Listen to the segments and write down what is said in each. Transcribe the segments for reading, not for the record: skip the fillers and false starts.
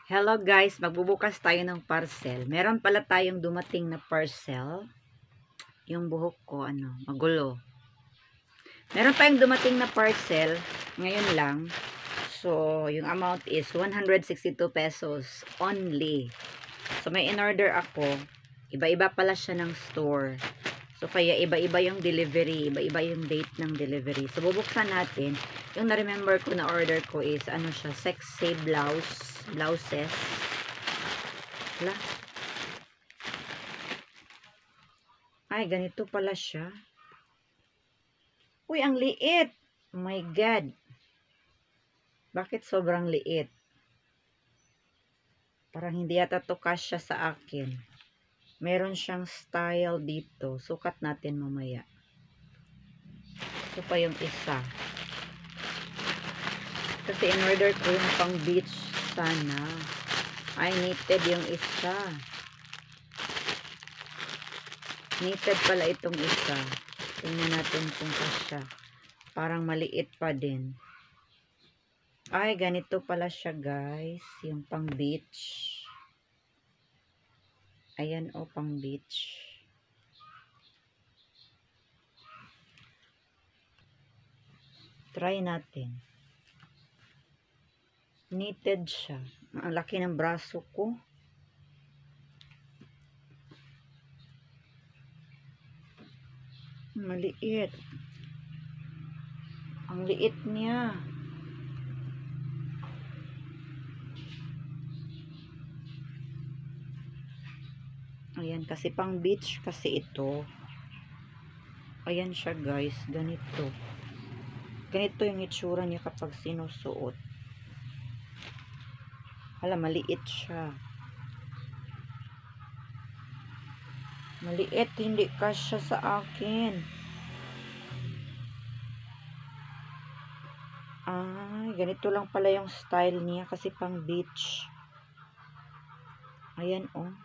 Hello guys, magbubukas tayo ng parcel. Meron pala tayong dumating na parcel. Yung buhok ko, magulo. Meron tayong dumating na parcel. Ngayon lang. So, yung amount is 162 pesos only. So, may in-order ako. Iba-iba pala siya ng store. So, kaya iba-iba yung delivery. Iba-iba yung date ng delivery. So, bubuksan natin. Yung na-remember ko na order ko is, siya, sexy blouses. Wala. Ay, ganito pala siya. Uy, ang liit. Oh my God. Bakit sobrang liit? Parang hindi yata to kasya sa akin. Meron siyang style dito. Sukat natin mamaya. Ito pa yung isa. Kasi in-order ko yung pang beach sana. Ay, knitted yung isa. Knitted pala itong isa. Tingnan natin kung kasya. Parang maliit pa din. Ay, ganito pala siya guys. Yung pang beach. Ayan o, pang beach. Try natin. Knitted siya. Ang laki ng braso ko. Maliit. Ang liit niya. Ayan, kasi pang beach kasi ito. Ayan siya guys, ganito. Ganito yung itsura niya kapag sinusuot. Hala, maliit siya. Maliit, hindi kasya sa akin. Ay, ganito lang pala yung style niya kasi pang beach. Ayan oh.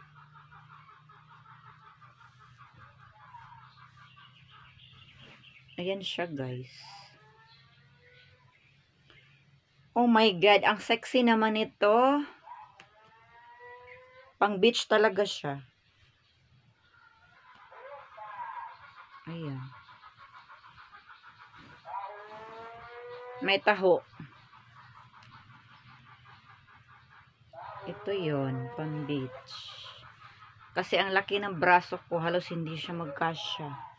Ayan siya guys. Oh my God, ang sexy naman ito. Pang beach talaga siya. Ayan. May taho. Ito yon, pang beach. Kasi ang laki ng braso ko, halos hindi siya magkasya.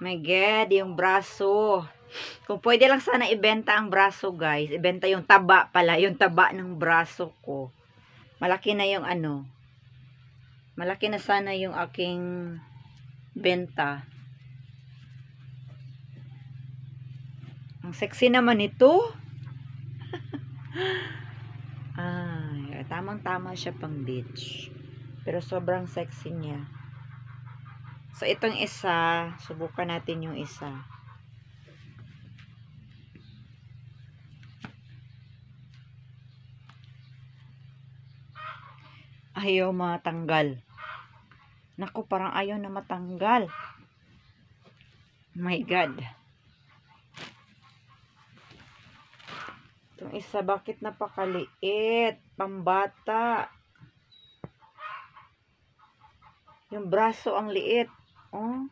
My God, yung braso. Kung pwede lang sana ibenta ang braso, guys. Ibenta yung taba pala. Yung taba ng braso ko. Malaki na yung malaki na sana yung aking benta. Ang sexy naman ito. Ay, tamang-tama siya pang beach. Pero sobrang sexy niya. So, itong isa, subukan natin yung isa. Ayaw matanggal. Naku, parang ayaw na matanggal. My God. Itong isa, bakit napakaliit? Pambata. Yung braso ang liit. Oh.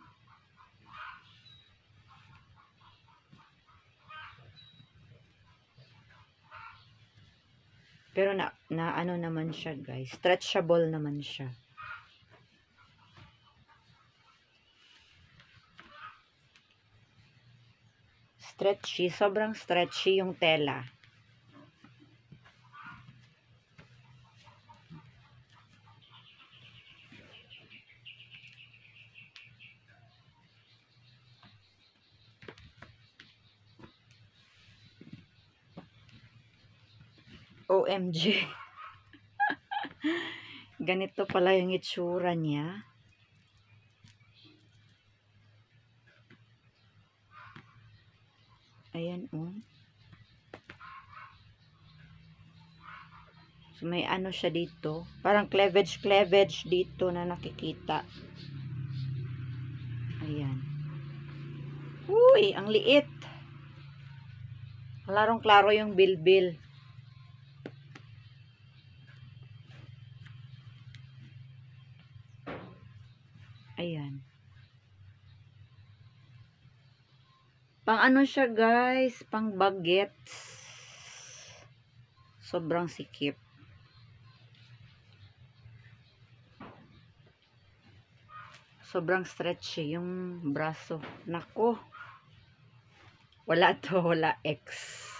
Pero na ano naman siya, guys. Stretchable naman siya. Stretchy. Sobrang stretchy yung tela. OMG. Ganito pala yung itsura niya. Ayan oh. So, may ano siya dito. Parang cleavage dito na nakikita. Ayan. Uy, ang liit. Klarong-klaro yung bilbil. Pang ano siya guys, pang bagets. Sobrang sikip. Sobrang stretchy yung braso. Nako. Wala to, wala X.